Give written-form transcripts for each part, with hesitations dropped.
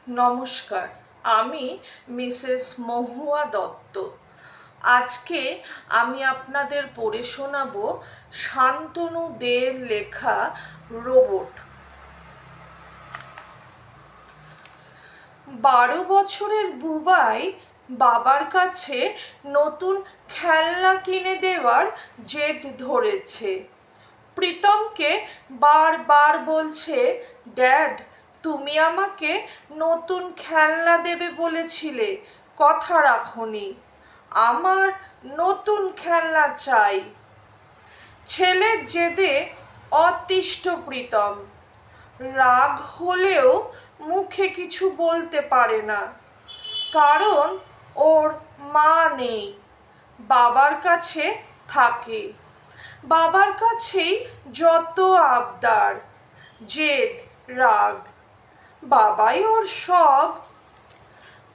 নমস্কার, আমি মিসেস মহুয়া দত্ত। আজকে আমি আপনাদের পড়ে শোনাবো শান্তনু দের লেখা রোবট। 12 বছরের বুবাই বাবার কাছে নতুন খেলনা কিনে দেওয়ার জেদ ধরেছে। প্রীতমকে বারবার বলছে, ড্যাড, তুমি আমাকে নতুন খেলনা দেবে বলেছিলে, কথা রাখোনি, আমার নতুন খেলনা চাই। ছেলের জেদে অতিষ্ঠ প্রীতম রাগ হলেও মুখে কিছু বলতে পারে না, কারণ ওর মা নেই, বাবার কাছে থাকে। বাবার কাছেই যত আবদার, জেদ, রাগ, বাবাই ওর সব।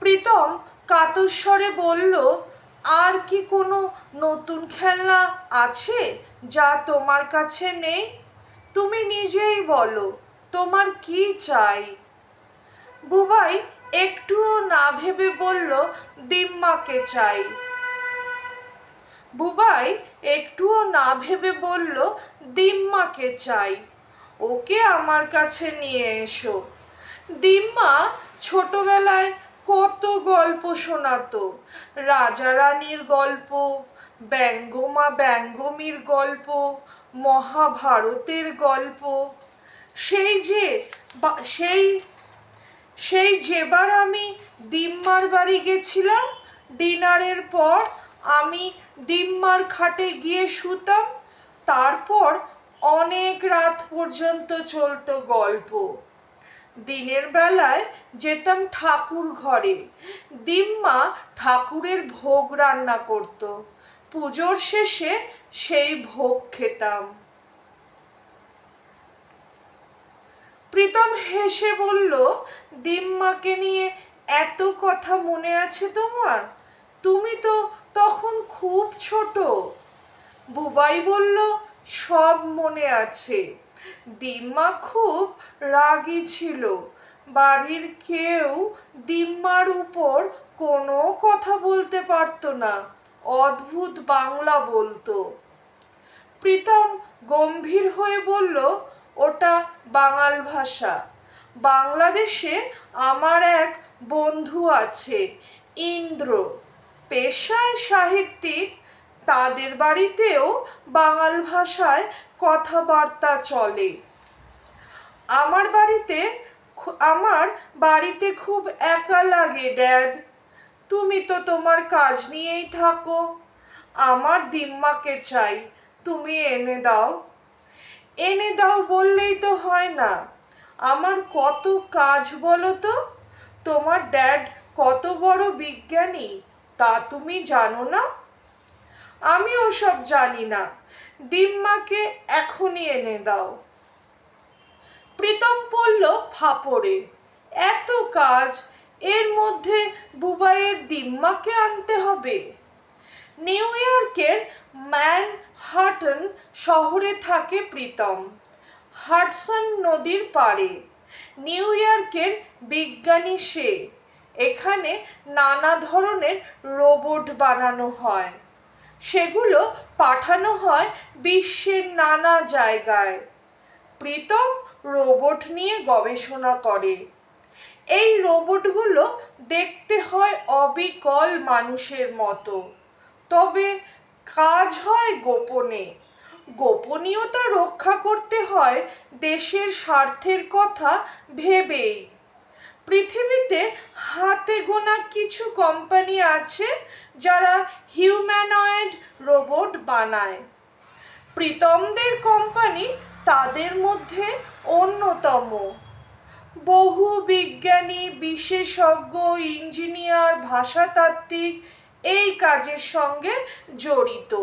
প্রীতম কাতর স্বরে বলল, আর কি কোনো নতুন খেলনা আছে যা তোমার কাছে নেই? তুমি নিজেই বলো, তোমার কি চাই? বুবাই একটুও না ভেবে বলল, দিম্মাকে চাই। বুবাই একটুও না ভেবে বলল, দিম্মাকে চাই, ওকে আমার কাছে নিয়ে এসো। দিম্মা ছোটবেলায় কত গল্প শোনাতো, রাজা রানীর গল্প, ব্যঙ্গমা ব্যঙ্গমীর গল্প, মহাভারতের গল্প। সেই যে সেই সেই যেবার আমি দিম্মার বাড়ি গেছিলাম, ডিনারের পর আমি দিম্মার খাটে গিয়ে শুতাম, তারপর অনেক রাত পর্যন্ত চলতো গল্প। দিনের বেলায় যেতাম ঠাকুর ঘরে, দিম্মা ঠাকুরের ভোগ রান্না করত, পুজোর শেষে সেই ভোগ খেতাম। প্রীতম হেসে বলল, দিম্মাকে নিয়ে এত কথা মনে আছে তোমার? তুমি তো তখন খুব ছোট। বুবাই বলল, সব মনে আছে। দিম্মা খুব রাগী ছিল, বাড়ির কেউ দিম্মার উপর কোনো কথা বলতে পারতো না, অদ্ভুত বাংলা বলতো। প্রীতম গম্ভীর হয়ে বলল, ওটা বাঙাল ভাষা। বাংলাদেশে আমার এক বন্ধু আছে, ইন্দ্র, পেশায় সাহিত্যিক, তাদের বাড়িতেও বাঙাল ভাষায় কথাবার্তা চলে। আমার বাড়িতে খুব একা লাগে, ড্যাড। তুমি তো তোমার কাজ নিয়েই থাকো। আমার দিম্মাকে চাই, তুমি এনে দাও। এনে দাও বললেই তো হয় না, আমার কত কাজ বলো তো। তোমার ড্যাড কত বড় বিজ্ঞানী তা তুমি জানো না? আমি ওসব জানি না, দিম্মাকে এখনই এনে দাও। প্রীতম পড়ল ফাপড়ে, এত কাজ, এর মধ্যে বুবাইয়ের দিম্মাকে আনতে হবে? নিউ ইয়র্কের ম্যানহাটন শহরে থাকে প্রীতম, হাডসন নদীর পাড়ে। নিউ ইয়র্কের বিজ্ঞানী সে। এখানে নানা ধরনের রোবট বানানো হয়, সেগুলো পাঠানো হয় বিশ্বের নানা জায়গায়। প্রীতম রোবট নিয়ে গবেষণা করে। এই রোবটগুলো দেখতে হয় অবিকল মানুষের মতো, তবে কাজ হয় গোপনে। গোপনীয়তা রক্ষা করতে হয় দেশের স্বার্থের কথা ভেবেই। পৃথিবীতে হাতে গোনা কিছু কোম্পানি আছে যারা হিউম্যানয়েড রোবট বানায়। প্রীতমদের কোম্পানি তাদের মধ্যে অন্যতম। বহু বিজ্ঞানী, বিশেষজ্ঞ, ইঞ্জিনিয়ার, ভাষাতাত্ত্বিক এই কাজের সঙ্গে জড়িত।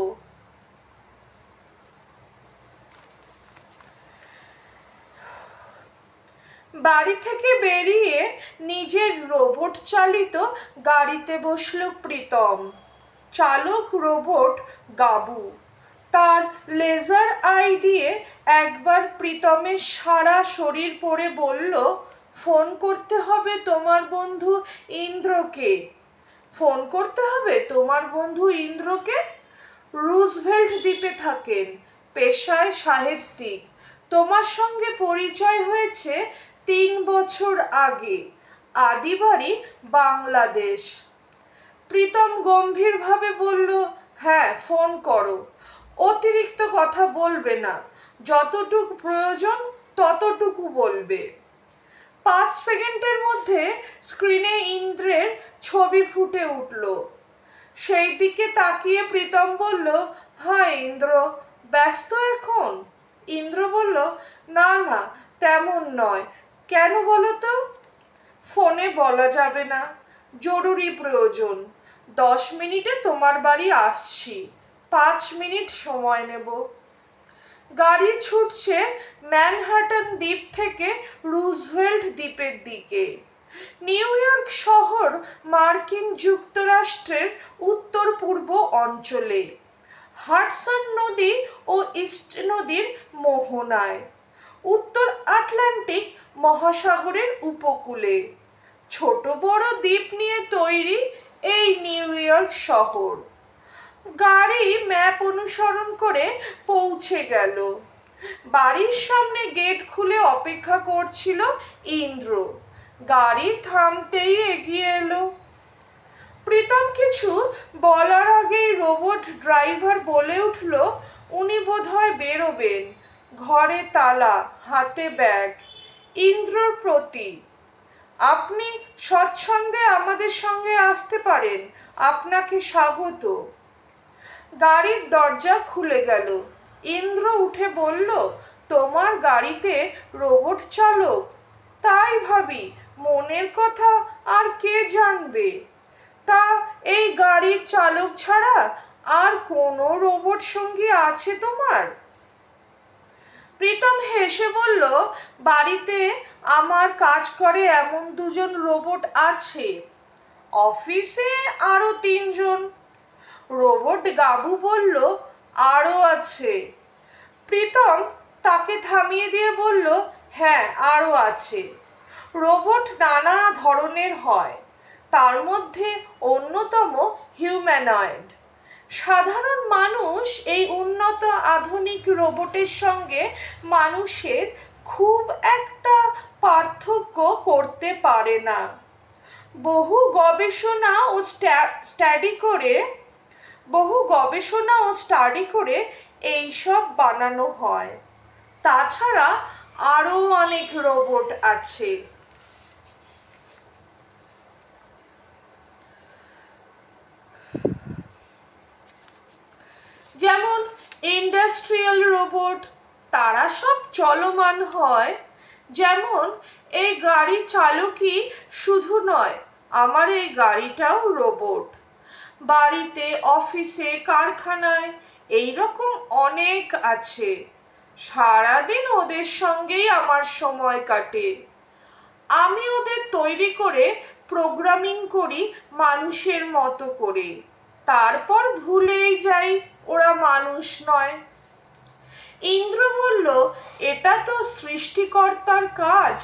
বাড়ি থেকে বেরিয়ে নিজের রোবট চালিত গাড়িতে বসল প্রীতম। চালক রোবট গাবু তার লেজার আই দিয়ে একবার প্রীতমের সারা শরীর পড়ে বলল, ফোন করতে হবে তোমার বন্ধু ইন্দ্রকে। ফোন করতে হবে তোমার বন্ধু ইন্দ্রকে। রুজভেল্ট দ্বীপে থাকেন, পেশায় সাহিত্যিক। তোমার সঙ্গে পরিচয় হয়েছে 3 বছর আগে। আদিবাড়ি বাংলাদেশ। প্রীতম গম্ভীরভাবে বলল, হ্যাঁ ফোন করো। অতিরিক্ত কথা বলবে না, যতটুকু প্রয়োজন ততটুকু বলবে। 5 সেকেন্ডের মধ্যে স্ক্রিনে ইন্দ্রের ছবি ফুটে উঠল। সেই দিকে তাকিয়ে প্রীতম বলল, হ্যাঁ ইন্দ্র, ব্যস্ত এখন? ইন্দ্র বলল, না না তেমন নয়। কেন বলো তো? ফোনে বলা যাবে না, জরুরি প্রয়োজন। 10 মিনিটে তোমার বাড়ি আসছি, 5 মিনিট সময় নেব। গাড়ি ছুটছে ম্যানহাটন দ্বীপ থেকে রুজভেল্ট দ্বীপের দিকে। নিউ ইয়র্ক শহর মার্কিন যুক্তরাষ্ট্রের উত্তর পূর্ব অঞ্চলে, হাডসন নদী ও ইস্ট নদীর মোহনায়, উত্তর আটলান্টিক মহাসাগরের উপকূলে। ছোট বড় দ্বীপ নিয়ে তৈরি এই নিউ ইয়র্ক শহর। গাড়ি ম্যাপ অনুসরণ করে পৌঁছে গেল। বাড়ির সামনে গেট খুলে অপেক্ষা করছিল ইন্দ্র। গাড়ি থামতেই এগিয়ে এলো। প্রীতম কিছু বলার আগেই রোবট ড্রাইভার বলে উঠল, উনি বোধহয় বেরোবেন। ঘরে তালা, হাতে ব্যাগ। ইন্দ্রর প্রতি, আপনি স্বচ্ছন্দে আমাদের সঙ্গে আসতে পারেন, আপনাকে স্বাগত। গাড়ির দরজা খুলে গেল। ইন্দ্র উঠে বলল, তোমার গাড়িতে রোবট চালক? তাই ভাবি, মনের কথা আর কে জানবে? তা এই গাড়ির চালক ছাড়া আর কোনো রোবট সঙ্গী আছে তোমার? প্রীতম হেসে বলল, বাড়িতে আমার কাজ করে এমন 2জন রোবট আছে, অফিসে আরো 3জন। রোবট গাবু বলল, আরো আছে। প্রীতম তাকে থামিয়ে দিয়ে বলল, হ্যাঁ আরো আছে। রোবট নানা ধরনের হয়, তার মধ্যে অন্যতম হিউম্যানয়েড। সাধারণ মানুষ এই উন্নত আধুনিক রোবটের সঙ্গে মানুষের খুব একটা পার্থক্য করতে পারে না। বহু গবেষণা ও স্টাডি করে এইসব বানানো হয়। তাছাড়া আরো অনেক রোবট আছে। যেমন ইন্ডাস্ট্রিয়াল রোবট, তারা সব চলমান হয়। যেমন এই গাড়ি চালকই শুধু নয়, আমার এই গাড়িটাও রোবট। বাড়িতে, অফিসে, কারখানায় এইরকম অনেক আছে। সারাদিন ওদের সঙ্গেই আমার সময় কাটে। আমি ওদের তৈরি করে প্রোগ্রামিং করি মানুষের মতো করে, তারপর ভুলেই যাই ওরা মানুষ নয়। ইন্দ্র বলল, এটা তো সৃষ্টিকর্তার কাজ।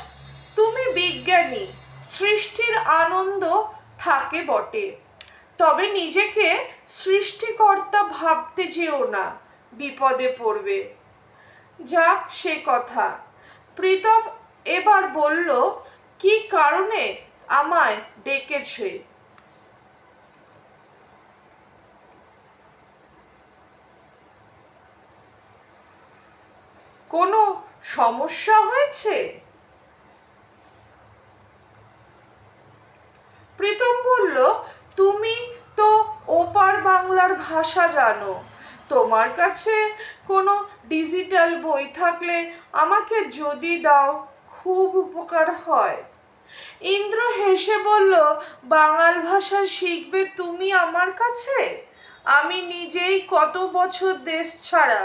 তুমি বিজ্ঞানী, সৃষ্টির আনন্দ থাকে বটে, তবে নিজেকে সৃষ্টিকর্তা ভাবতে যেও না, বিপদে পড়বে। যাক সে কথা। প্রীতম এবার বলল, কি কারণে আমায় ডেকেছে? কোনো সমস্যা হয়েছে? প্রীতম বলল, তুমি তো ওপার বাংলার ভাষা জানো, তোমার কাছে কোনো ডিজিটাল বই থাকলে আমাকে যদি দাও খুব উপকার হয়। ইন্দ্র হেসে বলল, বাঙাল ভাষা শিখবে তুমি আমার কাছে? আমি নিজেই কত বছর দেশ ছাড়া,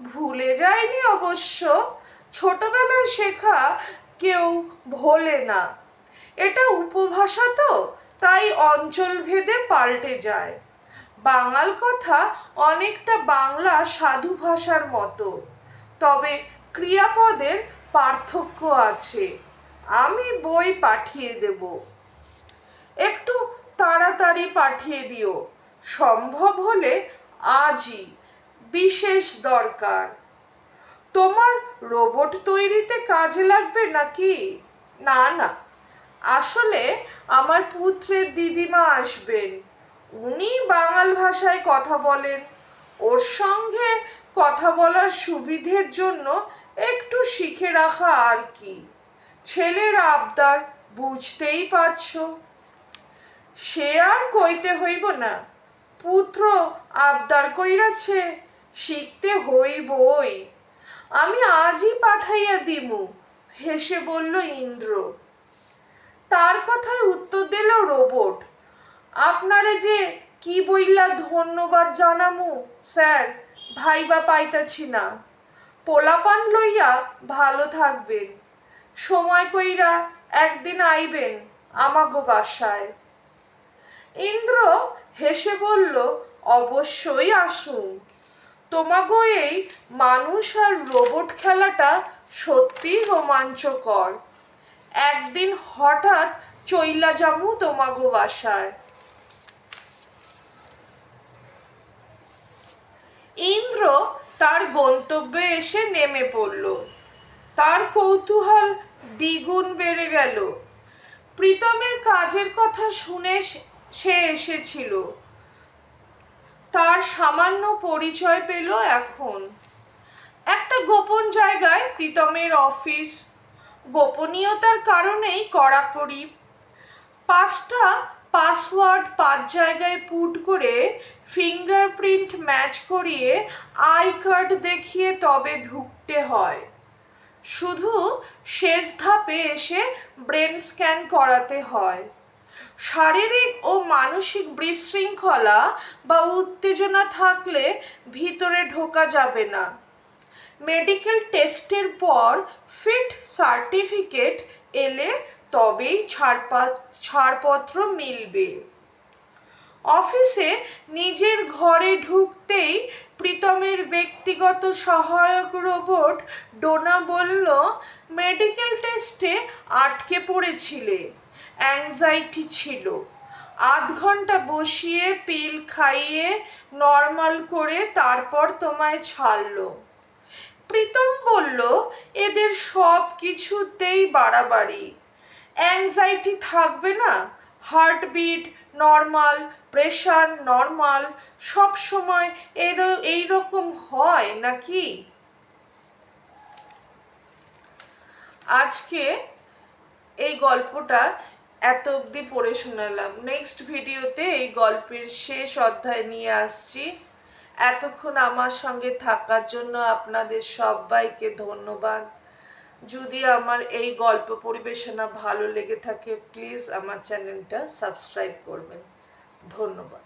ভুলে যাইনি অবশ্য। ছোটবেলায় শেখা কেউ ভোলে না। এটা উপভাষা তো, তাই অঞ্চল ভেদে পাল্টে যায়। বাঙাল কথা অনেকটা বাংলা সাধু ভাষার মতো, তবে ক্রিয়াপদের পার্থক্য আছে। আমি বই পাঠিয়ে দেব। একটু তাড়াতাড়ি পাঠিয়ে দিও, সম্ভব হলে আজই, বিশেষ দরকার। তোমার রোবট তৈরিতে কাজে লাগবে নাকি? না না, আসলে আমার পুত্রের দিদিমা আসবেন, উনি বাঙাল ভাষায় কথা বলেন, ওর সঙ্গে কথা বলার সুবিধের জন্য একটু শিখে রাখা আর কি। ছেলের আবদার, বুঝতেই পারছো। সে আর কইতে হইব না, পুত্র আবদার কইরাছে, শিখতে হইবই। আমি আজই পাঠাইয়া দিমু, হেসে বলল ইন্দ্র। তার কথায় উত্তর দিল রোবট, আপনারে যে কি বইলা ধন্যবাদ জানামু স্যার, ভাইবা পাইতাছি না। পোলাপান লইয়া ভালো থাকবেন, সময় কইরা একদিন আইবেন আমাগো বাসায়। ইন্দ্র হেসে বলল, অবশ্যই আসুন। তোমাগো এই মানুষ আর রোবট খেলাটা সত্যি রোমাঞ্চকর। একদিন হঠাৎ চইলা যামু তোমাগো বাসায়। ইন্দ্র তার গন্তব্যে এসে নেমে পড়ল। তার কৌতূহল দ্বিগুণ বেড়ে গেল। প্রীতমের কাজের কথা শুনে সে এসেছিল, তার সামান্য পরিচয় পেল এখন। একটা গোপন জায়গায় প্রীতমের অফিস, গোপনীয়তার কারণেই কড়াকড়ি। 5টা পাসওয়ার্ড 5 জায়গায় পুট করে, ফিঙ্গারপ্রিন্ট ম্যাচ করিয়ে, আই কার্ড দেখিয়ে তবে ঢুকতে হয়। শুধু শেষ ধাপে এসে ব্রেন স্ক্যান করাতে হয়। শারীরিক ও মানসিক বিশৃঙ্খলা বা উত্তেজনা থাকলে ভিতরে ঢোকা যাবে না। মেডিকেল টেস্টের পর ফিট সার্টিফিকেট এলে তবেই ছাড়পত্র মিলবে। অফিসে নিজের ঘরে ঢুকতেই প্রীতমের ব্যক্তিগত সহায়ক রোবট ডোনা বলল, মেডিকেল টেস্টে আটকে পড়েছিলে, অ্যাংজাইটি ছিল, 8 ঘন্টা বসিয়ে পিল খাইয়ে নর্মাল করে তারপর তোমায় ছাড়লো। প্রীতম বলল, এদের সব কিছুতেই বাড়াবাড়ি। অ্যাংজাইটি থাকবে না, হার্টবিট নর্মাল, প্রেশার নর্মাল, সব সময় এইরকম হয় নাকি? আজকে এই গল্পটা এত অবধি পড়ে শোনালাম। নেক্সট ভিডিওতে এই গল্পের শেষ অধ্যায় নিয়ে আসছি। এতক্ষণ আমার সঙ্গে থাকার জন্য আপনাদের সবাইকে ধন্যবাদ। যদি আমার এই গল্প পরিবেশনা ভালো লেগে থাকে, প্লিজ আমার চ্যানেলটা সাবস্ক্রাইব করবেন। ধন্যবাদ।